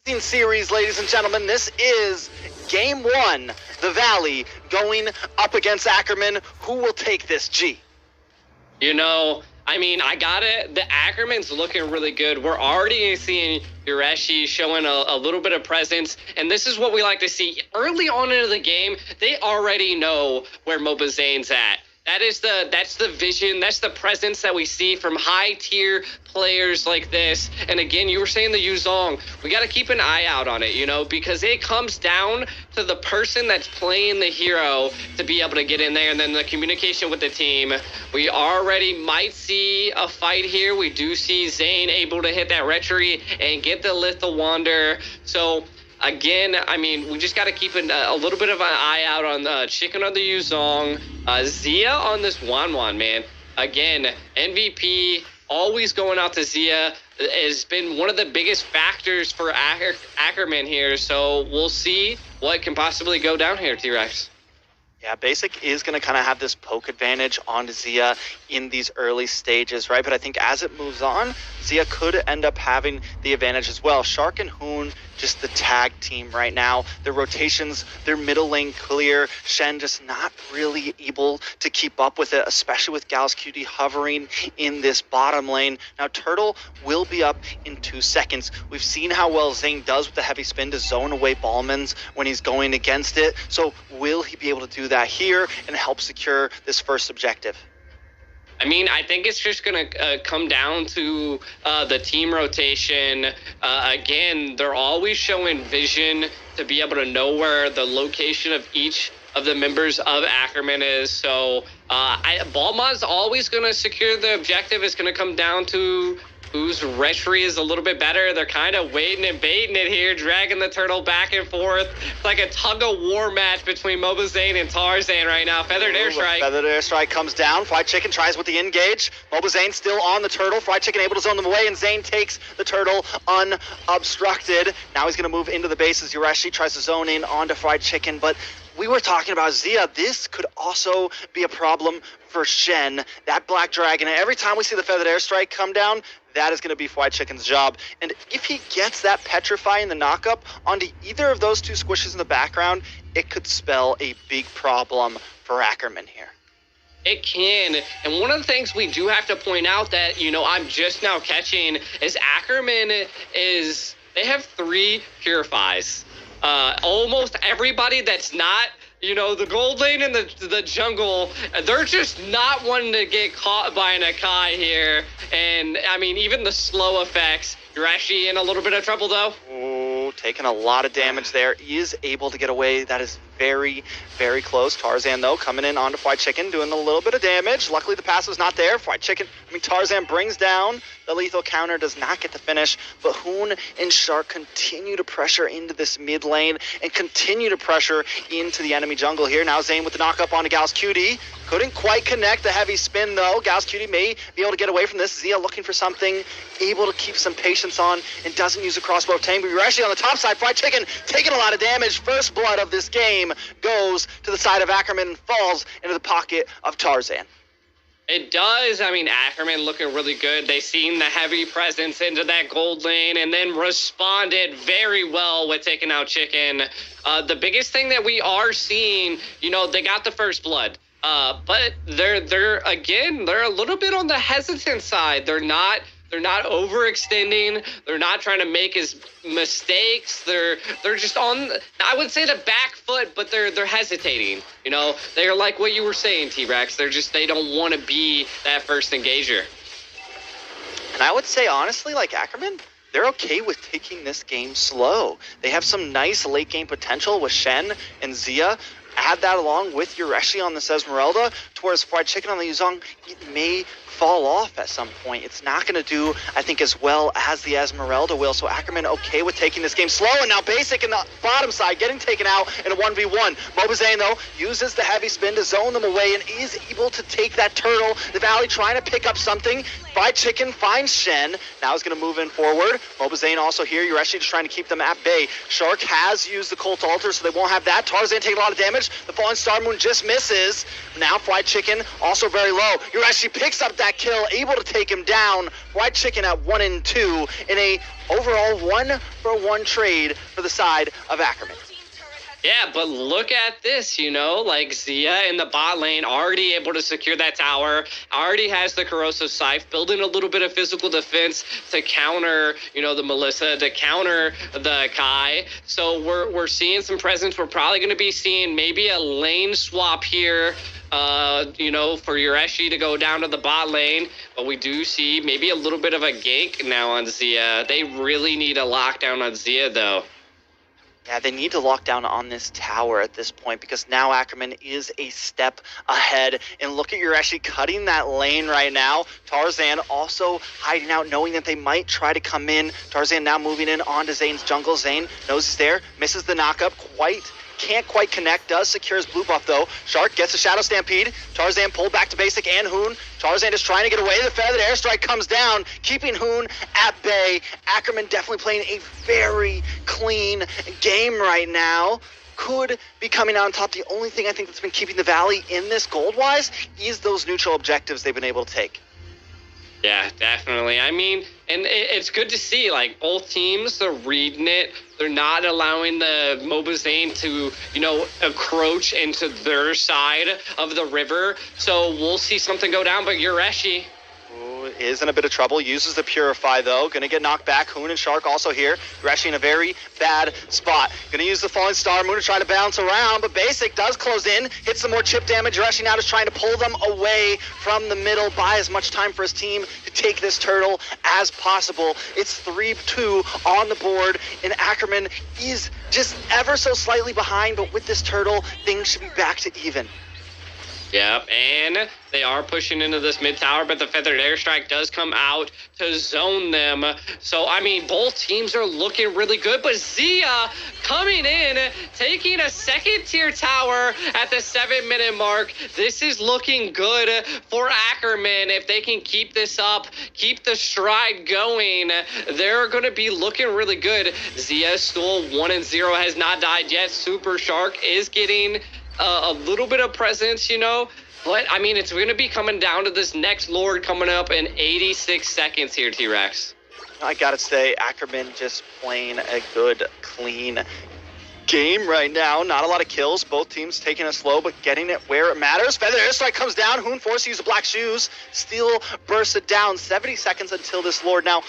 Series, ladies and gentlemen. This is game one. The Valley going up against Ackerman. Who will take this, G? You know, I mean, I got it. The Ackerman's looking really good. We're already seeing Yureshi showing a little bit of presence, and this is what we like to see. Early on into the game, they already know where Mobazane's at. That's the vision, that's the presence that we see from high-tier players like this. And again, you were saying the Yuzong, we got to keep an eye out on it, you know, because it comes down to the person that's playing the hero to be able to get in there, and then the communication with the team. We already might see a fight here. We do see Zane able to hit that retry and get the Lethal Wander. So again, I mean, we just got to keep a little bit of an eye out on Chicken on the Yuzong. Zia on this Wanwan, man. Again, MVP, always going out to Zia, has been one of the biggest factors for Ackerman here. So we'll see what can possibly go down here, T-Rex. Yeah, Basic is going to kind of have this poke advantage on Zia in these early stages, right? But I think as it moves on, Zia could end up having the advantage as well. Shark and Hoon, just the tag team right now. Their rotations, their middle lane clear. Shen just not really able to keep up with it, especially with Gals QD hovering in this bottom lane. Now, Turtle will be up in 2 seconds. We've seen how well Zane does with the heavy spin to zone away Ballmans when he's going against it. So will he be able to do that here and help secure this first objective? I mean, I think it's just going to come down to the team rotation. Again, they're always showing vision to be able to know where the location of each of the members of Ackerman is. So Balma's always going to secure the objective. It's going to come down to whose retry is a little bit better. They're kind of waiting and baiting it here, dragging the turtle back and forth. It's like a tug-of-war match between Mobazane and Tarzan right now. Feathered Airstrike. Feathered Airstrike comes down. Fried Chicken tries with the engage. Mobazane still on the turtle. Fried Chicken able to zone them away, and Zane takes the turtle unobstructed. Now he's going to move into the bases. Yureshi tries to zone in onto Fried Chicken, but we were talking about Zia. This could also be a problem for Shen. That Black Dragon, and every time we see the Feathered Airstrike come down, that is going to be Fried Chicken's job. And if he gets that Petrify in the knockup onto either of those two squishes in the background, it could spell a big problem for Ackerman here. It can. And one of the things we do have to point out that, you know, I'm just now catching is Ackerman is, they have 3 Purifies. Almost everybody that's not, you know, the gold lane and the jungle, they're just not wanting to get caught by an Akai here. And, I mean, even the slow effects, you're actually in a little bit of trouble, though. Oh, taking a lot of damage there. He is able to get away. That is very, very close. Tarzan, though, coming in onto Fried Chicken, doing a little bit of damage. Luckily, the pass was not there. Tarzan brings down the lethal counter, does not get the finish, but Hoon and Shark continue to pressure into this mid lane and continue to pressure into the enemy jungle here. Now Zane with the knockup onto Gals QD. Couldn't quite connect the heavy spin, though. Gals QD may be able to get away from this. Zia looking for something, able to keep some patience on, and doesn't use a crossbow tank. But you're actually on the top side. Fried Chicken taking a lot of damage. First blood of this game goes to the side of Ackerman and falls into the pocket of Tarzan. It does. I mean, Ackerman looking really good. They seen the heavy presence into that gold lane and then responded very well with taking out Chicken. The biggest thing that we are seeing, you know, they got the first blood. But they're a little bit on the hesitant side. They're not overextending. They're not trying to make his mistakes. They're just on, I would say, the back foot, but they're hesitating. You know, they're like what you were saying, T-Rex. They don't want to be that first engager. And I would say, honestly, like Ackerman, they're okay with taking this game slow. They have some nice late game potential with Shen and Zia. Add that along with Yureshi on this Esmeralda, towards Fried Chicken on the Yuzong, it may fall off at some point. It's not going to do, I think, as well as the Esmeralda will. So Ackerman okay with taking this game slow, and now Basic in the bottom side getting taken out in a 1v1. Mobazane, though, uses the heavy spin to zone them away and is able to take that turtle. The Valley trying to pick up something. Fried Chicken finds Shen. Now he's going to move in forward. Mobazane also here. Yureshi just trying to keep them at bay. Shark has used the Cult Altar, so they won't have that. Tarzan taking a lot of damage. The Fallen Star Moon just misses. Now Fried Chicken also very low. Yureshi picks up that kill, able to take him down. Fried Chicken at 1 and 2 in a overall 1-for-1 trade for the side of Ackerman. Yeah, but look at this, you know, like Zia in the bot lane already able to secure that tower, already has the corrosive scythe, building a little bit of physical defense to counter, you know, the Melissa, to counter the Kai. So we're seeing some presence. We're probably going to be seeing maybe a lane swap here, you know, for Yureshi to go down to the bot lane. But we do see maybe a little bit of a gank now on Zia. They really need a lockdown on Zia, though. Yeah, they need to lock down on this tower at this point because now Ackerman is a step ahead. And look at Yureshi cutting that lane right now. Tarzan also hiding out, knowing that they might try to come in. Tarzan now moving in onto Zane's jungle. Zane knows he's there, misses the knockup, can't quite connect, does secure his blue buff though. Shark gets a Shadow Stampede. Tarzan pulled back to basic and Hoon. Tarzan is trying to get away. The feathered airstrike comes down, keeping Hoon at bay. Ackerman definitely playing a very clean game right now. Could be coming out on top. The only thing I think that's been keeping the Valley in this gold-wise is those neutral objectives they've been able to take. Yeah, definitely. I mean, and it's good to see, like, both teams, they're reading it. They're not allowing the Mobazane to, you know, encroach into their side of the river. So we'll see something go down, but Yureshi is in a bit of trouble, uses the Purify though, gonna get knocked back. Hoon and Shark also here. Yureshi in a very bad spot. Gonna use the Falling Star Moon to try to bounce around, but Basic does close in, hits some more chip damage. Yureshi now just trying to pull them away from the middle, buy as much time for his team to take this turtle as possible. It's 3-2 on the board, and Ackerman is just ever so slightly behind, but with this turtle, things should be back to even. Yep, and they are pushing into this mid tower, but the feathered airstrike does come out to zone them. So, I mean, both teams are looking really good, but Zia coming in, taking a second tier tower at the 7-minute mark. This is looking good for Ackerman. If they can keep this up, keep the stride going, they're going to be looking really good. Zia still 1-0, has not died yet. Super Shark is getting a little bit of presence, you know, but I mean, it's going to be coming down to this next Lord coming up in 86 seconds here, T-Rex. I gotta say, Ackerman just playing a good, clean game right now. Not a lot of kills, both teams taking it slow, but getting it where it matters. Feather Airstrike comes down, Hoon forced to use the black shoes, Steel bursts it down, 70 seconds until this Lord. Now,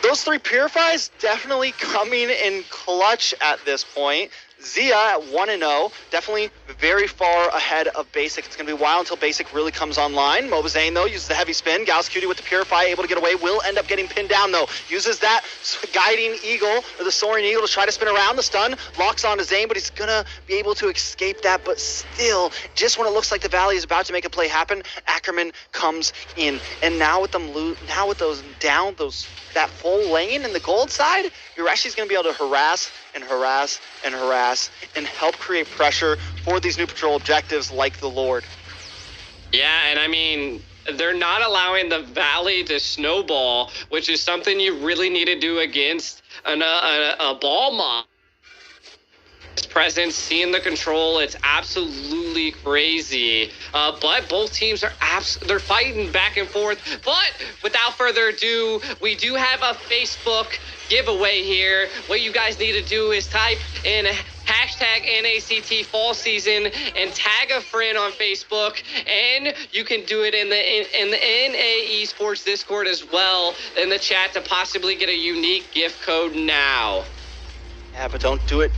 those 3 Purifies definitely coming in clutch at this point. Zia at 1-0, definitely very far ahead of Basic. It's going to be a while until Basic really comes online. Mobazane, though, uses the heavy spin. Gauss Cutie with the Purify, able to get away. Will end up getting pinned down, though. Uses that guiding eagle, or the soaring eagle, to try to spin around. The stun locks onto Zane, but he's going to be able to escape that. But still, just when it looks like the Valley is about to make a play happen, Ackerman comes in. And now with them those down, that full lane in the gold side, Yureshi's going to be able to harass and help create pressure for these new patrol objectives like the Lord. Yeah, and I mean, they're not allowing the Valley to snowball, which is something you really need to do against a ball mob. Presence, seeing the control, it's absolutely crazy. But both teams are they're fighting back and forth. But without further ado, we do have a Facebook giveaway here. What you guys need to do is type in hashtag NACT fall season and tag a friend on Facebook, and you can do it in the NA Esports Discord as well in the chat to possibly get a unique gift code now. Yeah, but don't do it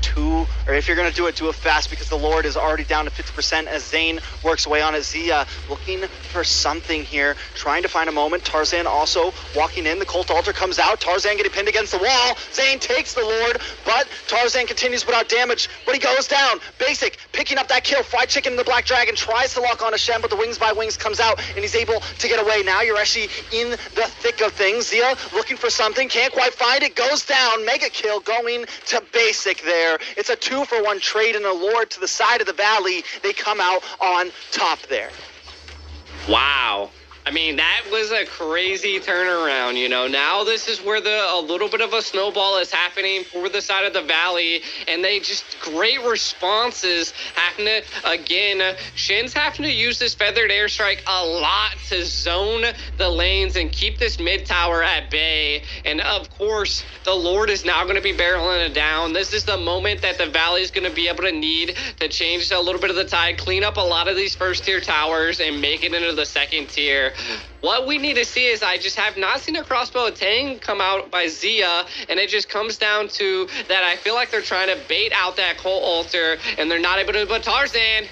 if you're going to do it fast, because the Lord is already down to 50% as Zane works away on it. Zia looking for something here, trying to find a moment. Tarzan also walking in. The Cult Altar comes out. Tarzan getting pinned against the wall. Zane takes the Lord, but Tarzan continues without damage, but he goes down. Basic picking up that kill. Fried Chicken and the Black Dragon tries to lock on a Shen, but the Wings by Wings comes out, and he's able to get away. Now Yureshi in the thick of things. Zia looking for something, can't quite find it, goes down. Mega kill going to Basic there. It's a 2-for-1 trade and a Lord to the side of the Valley. They come out on top there. Wow. I mean, that was a crazy turnaround, you know. Now this is where a little bit of a snowball is happening for the side of the Valley, and they just great responses. Having to, again, Shen's having to use this feathered airstrike a lot to zone the lanes and keep this mid tower at bay. And of course, the Lord is now going to be barreling it down. This is the moment that the Valley is going to be able to need to change a little bit of the tide, clean up a lot of these first tier towers, and make it into the second tier. What we need to see is I just have not seen a crossbow tang come out by Zia, and it just comes down to that I feel like they're trying to bait out that Cole Alter, and they're not able to. But Tarzan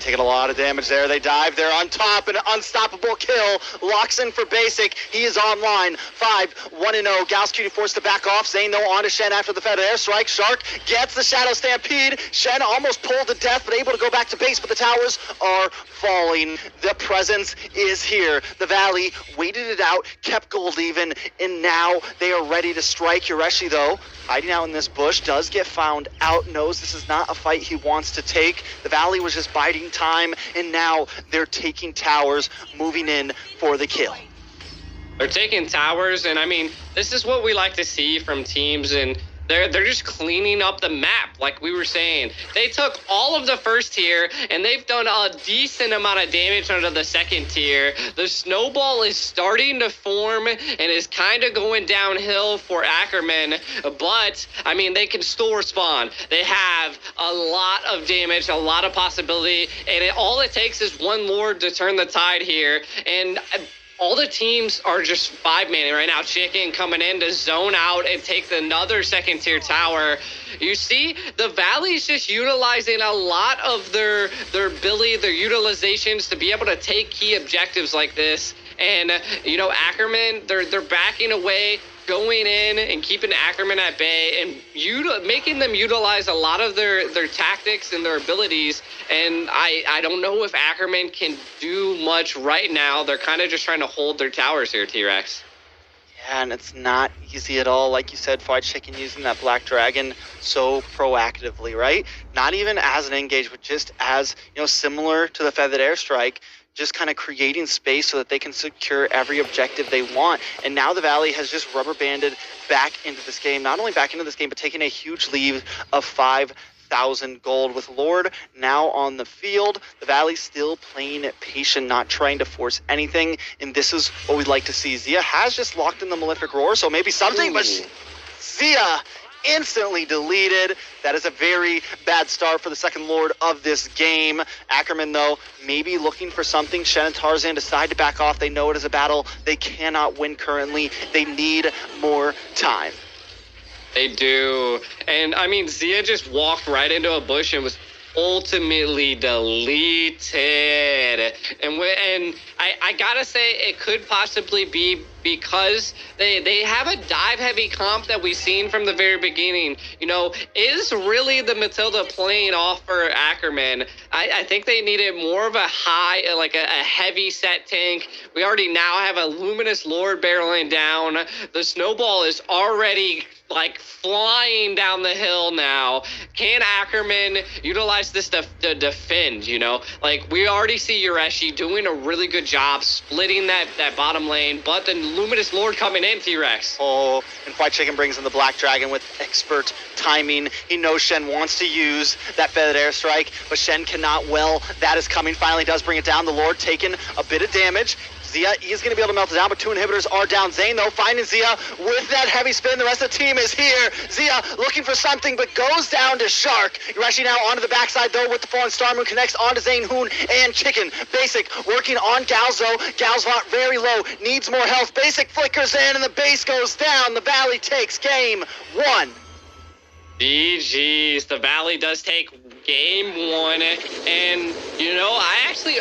taking a lot of damage there. They dive. They're on top. An unstoppable kill. Locks in for Basic. He is online. 5-1-0. Gauss Cutie forced to back off. Zane though on to Shen after the feather airstrike. Shark gets the Shadow Stampede. Shen almost pulled to death, but able to go back to base. But the towers are falling. The presence is here. The Valley waited it out, kept gold even, and now they are ready to strike. Yureshi though, hiding out in this bush, does get found out. Knows this is not a fight he wants to take. The Valley was just biding time, and now they're taking towers, moving in for the kill. They're taking towers, and I mean, this is what we like to see from teams, and they're just cleaning up the map, like we were saying. They took all of the first tier, and they've done a decent amount of damage under the second tier. The snowball is starting to form and is kind of going downhill for ACKERMAN, but, I mean, they can still respond. They have a lot of damage, a lot of possibility, and all it takes is one Lord to turn the tide here, and all the teams are just 5-manning right now. Chicken coming in to zone out and take another second tier tower. You see, the Valley's just utilizing a lot of their ability, their utilizations to be able to take key objectives like this. And, you know, ACKERMAN, they're backing away, going in and keeping ACKERMAN at bay and making them utilize a lot of their tactics and their abilities. And I don't know if ACKERMAN can do much right now. They're kind of just trying to hold their towers here, T-Rex. Yeah, and it's not easy at all. Like you said, Fried Chicken using that Black Dragon so proactively, right? Not even as an engage, but just as, you know, similar to the Feathered Airstrike, just kind of creating space so that they can secure every objective they want. And now the Valley has just rubber banded back into this game. Not only back into this game, but taking a huge lead of 5,000 gold. With Lord now on the field, the Valley still playing it patient, not trying to force anything. And this is what we'd like to see. Zia has just locked in the Malefic Roar, so maybe something, but Zia instantly deleted. That is a very bad start for the second Lord of this game. ACKERMAN, though, maybe looking for something. Shen and Tarzan decide to back off. They know it is a battle they cannot win currently. They need more time. They do. And, I mean, Zia just walked right into a bush and was ultimately deleted. And I gotta say, it could possibly be because they have a dive heavy comp that we've seen from the very beginning. You know, is really the Matilda playing off for ACKERMAN? I think they needed more of a high, like a heavy set tank. We already now have a Luminous Lord barreling down. The snowball is already like flying down the hill now. Can ACKERMAN utilize this to defend, you know? Like, we already see Yureshi doing a really good job splitting that bottom lane, but the Luminous Lord coming in, T-Rex. Oh, and White Chicken brings in the Black Dragon with expert timing. He knows Shen wants to use that Feathered Airstrike, but Shen cannot. Well, that is coming. Finally does bring it down. The Lord taking a bit of damage. Zia is going to be able to melt it down, but two inhibitors are down. Zane, though, finding Zia with that heavy spin. The rest of the team is here. Zia looking for something, but goes down to Shark. You're actually now onto the backside, though, with the Fallen Star Moon. Connects onto Zane, Hoon, and Chicken. Basic working on Galzo. Galzvot very low, needs more health. Basic flickers in, and the base goes down. The Valley takes game 1. GG's. The Valley does take game 1, and, you know, I actually